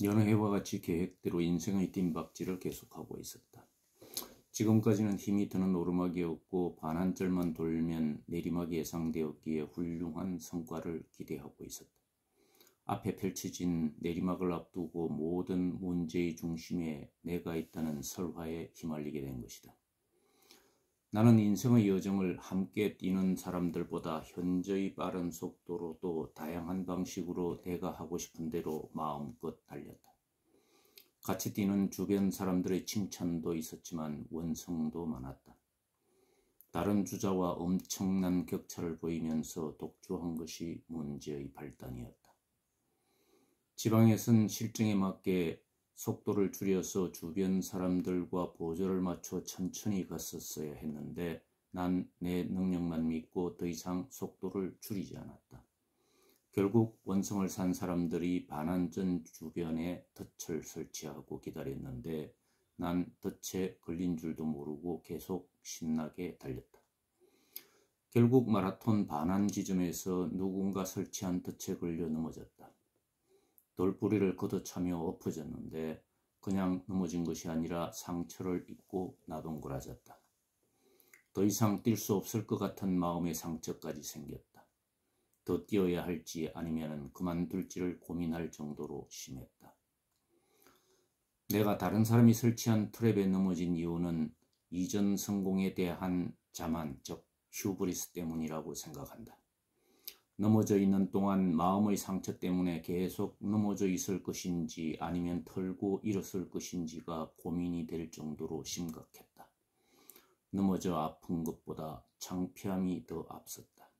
여느 해와 같이 계획대로 인생의 뒷박질을 계속하고 있었다. 지금까지는 힘이 드는 오르막이었고 반환절만 돌면 내리막이 예상되었기에 훌륭한 성과를 기대하고 있었다. 앞에 펼쳐진 내리막을 앞두고 모든 문제의 중심에 내가 있다는 설화에 휘말리게 된 것이다. 나는 인생의 여정을 함께 뛰는 사람들보다 현저히 빠른 속도로 또 다양한 방식으로 내가 하고 싶은 대로 마음껏 달렸다. 같이 뛰는 주변 사람들의 칭찬도 있었지만 원성도 많았다. 다른 주자와 엄청난 격차를 보이면서 독주한 것이 문제의 발단이었다. 지방에선 실정에 맞게 속도를 줄여서 주변 사람들과 보조를 맞춰 천천히 갔었어야 했는데 난 내 능력만 믿고 더 이상 속도를 줄이지 않았다. 결국 원성을 산 사람들이 반환전 주변에 덫을 설치하고 기다렸는데 난 덫에 걸린 줄도 모르고 계속 신나게 달렸다. 결국 마라톤 반환 지점에서 누군가 설치한 덫에 걸려 넘어졌다. 돌뿌리를 걷어차며 엎어졌는데 그냥 넘어진 것이 아니라 상처를 입고 나동그라졌다. 더 이상 뛸 수 없을 것 같은 마음의 상처까지 생겼다. 더 뛰어야 할지 아니면 그만둘지를 고민할 정도로 심했다. 내가 다른 사람이 설치한 트랩에 넘어진 이유는 이전 성공에 대한 자만, 즉 휴브리스 때문이라고 생각한다. 넘어져 있는 동안 마음의 상처 때문에 계속 넘어져 있을 것인지 아니면 털고 일어설 것인지가 고민이 될 정도로 심각했다. 넘어져 아픈 것보다 창피함이 더 앞섰다.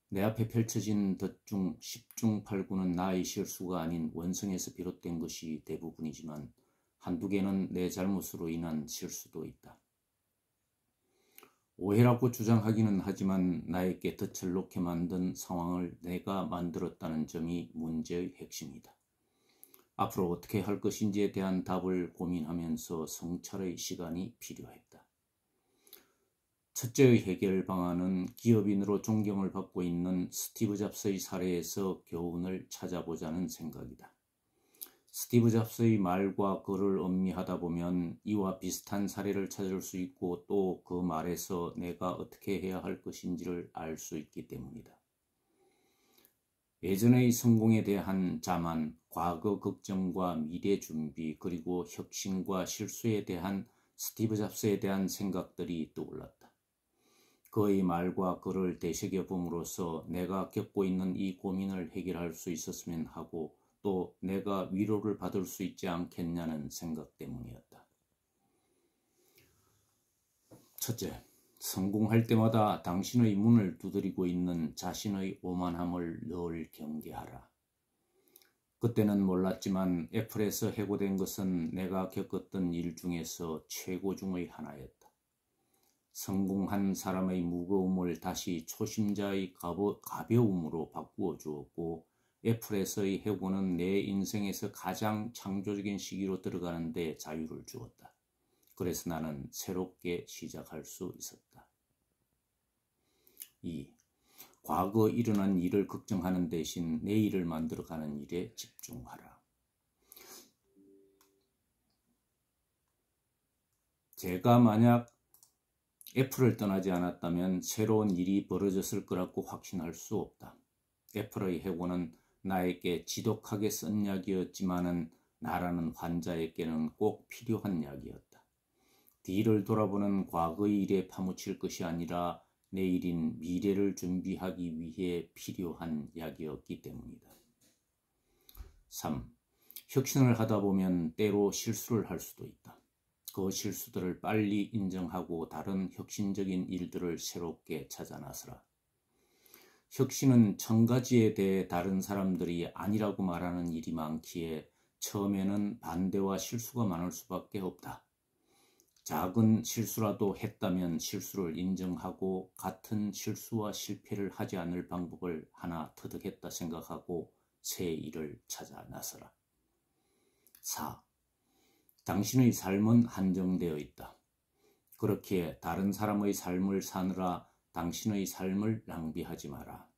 내 앞에 펼쳐진 덫 중 10중 8구는 나의 실수가 아닌 원성에서 비롯된 것이 대부분이지만 한두 개는 내 잘못으로 인한 실수도 있다. 오해라고 주장하기는 하지만 나에게 덫을 놓게 만든 상황을 내가 만들었다는 점이 문제의 핵심이다. 앞으로 어떻게 할 것인지에 대한 답을 고민하면서 성찰의 시간이 필요했다. 첫째의 해결 방안은 기업인으로 존경을 받고 있는 스티브 잡스의 사례에서 교훈을 찾아보자는 생각이다. 스티브 잡스의 말과 글을 음미하다 보면 이와 비슷한 사례를 찾을 수 있고 또 그 말에서 내가 어떻게 해야 할 것인지를 알 수 있기 때문이다. 예전의 성공에 대한 자만, 과거 걱정과 미래 준비, 그리고 혁신과 실수에 대한 스티브 잡스에 대한 생각들이 떠올랐다. 그의 말과 글을 되새겨봄으로써 내가 겪고 있는 이 고민을 해결할 수 있었으면 하고 또 내가 위로를 받을 수 있지 않겠냐는 생각 때문이었다. 첫째, 성공할 때마다 당신의 문을 두드리고 있는 자신의 오만함을 늘 경계하라. 그때는 몰랐지만 애플에서 해고된 것은 내가 겪었던 일 중에서 최고 중의 하나였다. 성공한 사람의 무거움을 다시 초심자의 가벼움으로 바꾸어 주었고 애플에서의 해고는 내 인생에서 가장 창조적인 시기로 들어가는 데 자유를 주었다. 그래서 나는 새롭게 시작할 수 있었다. 2. 과거 일어난 일을 걱정하는 대신 내일을 만들어가는 일에 집중하라. 제가 만약 애플을 떠나지 않았다면 새로운 일이 벌어졌을 거라고 확신할 수 없다. 애플의 해고는 나에게 지독하게 쓴 약이었지만은 나라는 환자에게는 꼭 필요한 약이었다. 뒤를 돌아보는 과거의 일에 파묻힐 것이 아니라 내일인 미래를 준비하기 위해 필요한 약이었기 때문이다. 3. 혁신을 하다 보면 때로 실수를 할 수도 있다. 그 실수들을 빨리 인정하고 다른 혁신적인 일들을 새롭게 찾아 나서라. 혁신은 1000가지에 대해 다른 사람들이 아니라고 말하는 일이 많기에 처음에는 반대와 실수가 많을 수밖에 없다. 작은 실수라도 했다면 실수를 인정하고 같은 실수와 실패를 하지 않을 방법을 하나 터득했다 생각하고 새 일을 찾아 나서라. 4. 당신의 삶은 한정되어 있다. 그렇기에 다른 사람의 삶을 사느라 당신의 삶을 낭비하지 마라.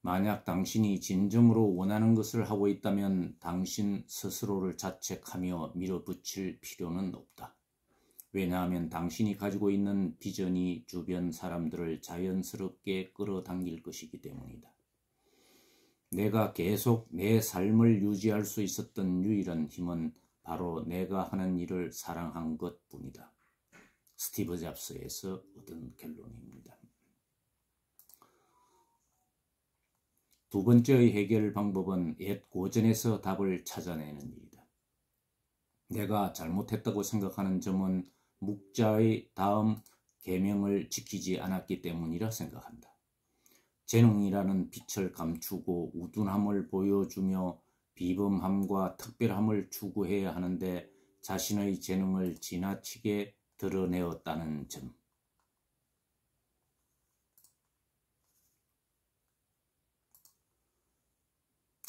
만약 당신이 진정으로 원하는 것을 하고 있다면 당신 스스로를 자책하며 밀어붙일 필요는 없다. 왜냐하면 당신이 가지고 있는 비전이 주변 사람들을 자연스럽게 끌어당길 것이기 때문이다. 내가 계속 내 삶을 유지할 수 있었던 유일한 힘은 바로 내가 하는 일을 사랑한 것뿐이다. 스티브 잡스에서 얻은 결론입니다. 두 번째의 해결 방법은 옛 고전에서 답을 찾아내는 일이다. 내가 잘못했다고 생각하는 점은 묵자의 다음 계명을 지키지 않았기 때문이라 생각한다. 재능이라는 빛을 감추고 우둔함을 보여주며 비범함과 특별함을 추구해야 하는데 자신의 재능을 지나치게 드러내었다는 점.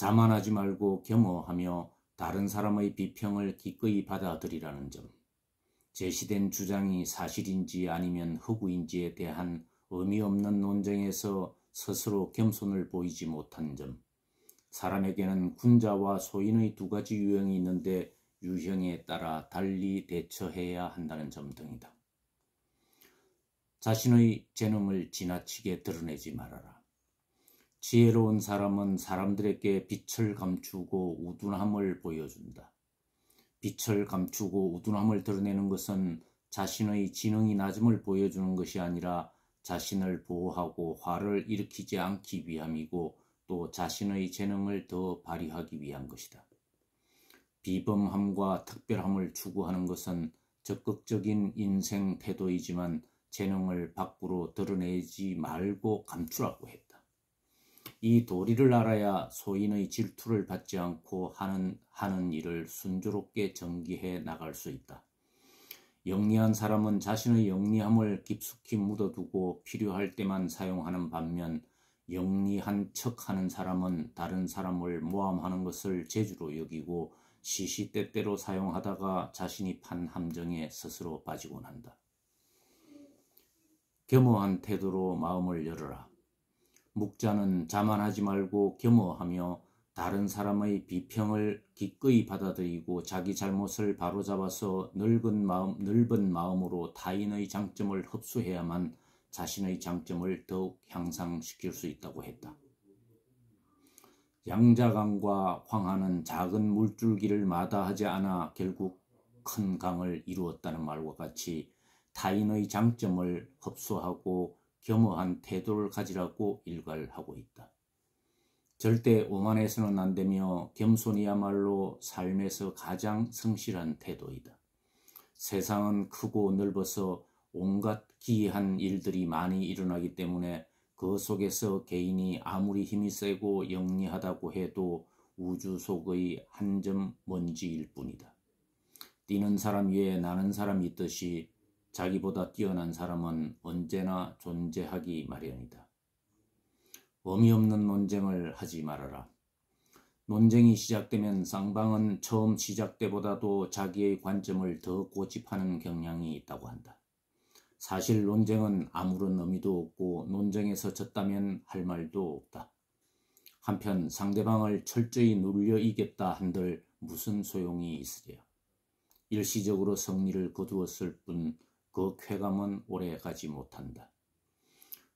자만하지 말고 겸허하며 다른 사람의 비평을 기꺼이 받아들이라는 점. 제시된 주장이 사실인지 아니면 허구인지에 대한 의미 없는 논쟁에서 스스로 겸손을 보이지 못한 점. 사람에게는 군자와 소인의 두 가지 유형이 있는데 유형에 따라 달리 대처해야 한다는 점 등이다. 자신의 재능을 지나치게 드러내지 말아라. 지혜로운 사람은 사람들에게 빛을 감추고 우둔함을 보여준다. 빛을 감추고 우둔함을 드러내는 것은 자신의 지능이 낮음을 보여주는 것이 아니라 자신을 보호하고 화를 일으키지 않기 위함이고 또 자신의 재능을 더 발휘하기 위한 것이다. 비범함과 특별함을 추구하는 것은 적극적인 인생 태도이지만 재능을 밖으로 드러내지 말고 감추라고 했다. 이 도리를 알아야 소인의 질투를 받지 않고 하는 일을 순조롭게 전개해 나갈 수 있다. 영리한 사람은 자신의 영리함을 깊숙이 묻어두고 필요할 때만 사용하는 반면 영리한 척하는 사람은 다른 사람을 모함하는 것을 재주로 여기고 시시때때로 사용하다가 자신이 판 함정에 스스로 빠지곤 한다. 겸허한 태도로 마음을 열어라. 묵자는 자만하지 말고 겸허하며 다른 사람의 비평을 기꺼이 받아들이고 자기 잘못을 바로잡아서 넓은 마음으로 타인의 장점을 흡수해야만 자신의 장점을 더욱 향상시킬 수 있다고 했다. 양자강과 황하는 작은 물줄기를 마다하지 않아 결국 큰 강을 이루었다는 말과 같이 타인의 장점을 흡수하고 겸허한 태도를 가지라고 일갈하고 있다. 절대 오만해서는 안 되며 겸손이야말로 삶에서 가장 성실한 태도이다. 세상은 크고 넓어서 온갖 기이한 일들이 많이 일어나기 때문에 그 속에서 개인이 아무리 힘이 세고 영리하다고 해도 우주 속의 한 점 먼지일 뿐이다. 뛰는 사람 위에 나는 사람이 있듯이 자기보다 뛰어난 사람은 언제나 존재하기 마련이다. 의미 없는 논쟁을 하지 말아라. 논쟁이 시작되면 쌍방은 처음 시작 때보다도 자기의 관점을 더 고집하는 경향이 있다고 한다. 사실 논쟁은 아무런 의미도 없고 논쟁에서 졌다면 할 말도 없다. 한편 상대방을 철저히 눌려 이겼다 한들 무슨 소용이 있으랴. 일시적으로 승리를 거두었을 뿐 그 쾌감은 오래 가지 못한다.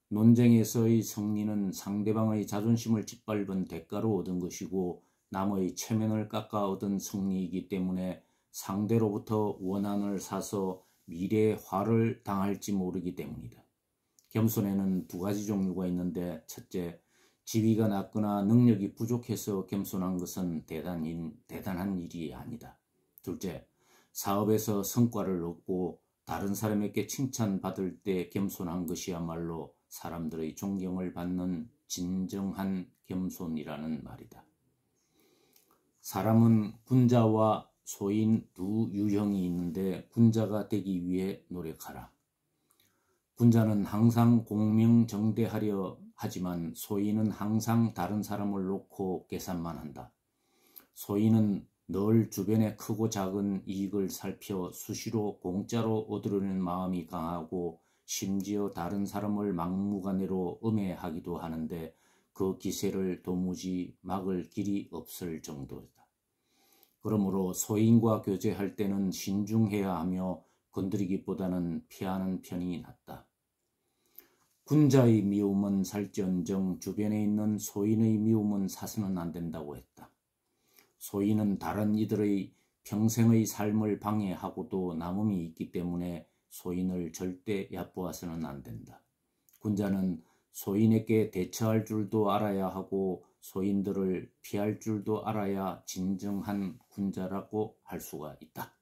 논쟁에서의 승리는 상대방의 자존심을 짓밟은 대가로 얻은 것이고 남의 체면을 깎아 얻은 승리이기 때문에 상대로부터 원한을 사서 미래에 화를 당할지 모르기 때문이다. 겸손에는 두 가지 종류가 있는데 첫째, 지위가 낮거나 능력이 부족해서 겸손한 것은 대단한 일이 아니다. 둘째, 사업에서 성과를 얻고 다른 사람에게 칭찬받을 때 겸손한 것이야말로 사람들의 존경을 받는 진정한 겸손이라는 말이다. 사람은 군자와 소인 두 유형이 있는데 군자가 되기 위해 노력하라. 군자는 항상 공명정대하려 하지만 소인은 항상 다른 사람을 놓고 계산만 한다. 소인은 늘 주변의 크고 작은 이익을 살펴 수시로 공짜로 얻으려는 마음이 강하고 심지어 다른 사람을 막무가내로 음해하기도 하는데 그 기세를 도무지 막을 길이 없을 정도다. 그러므로 소인과 교제할 때는 신중해야 하며 건드리기보다는 피하는 편이 낫다. 군자의 미움은 살지언정 주변에 있는 소인의 미움은 사서는 안 된다고 했다. 소인은 다른 이들의 평생의 삶을 방해하고도 남음이 있기 때문에 소인을 절대 얕보아서는 안 된다. 군자는 소인에게 대처할 줄도 알아야 하고 소인들을 피할 줄도 알아야 진정한 군자라고 할 수가 있다.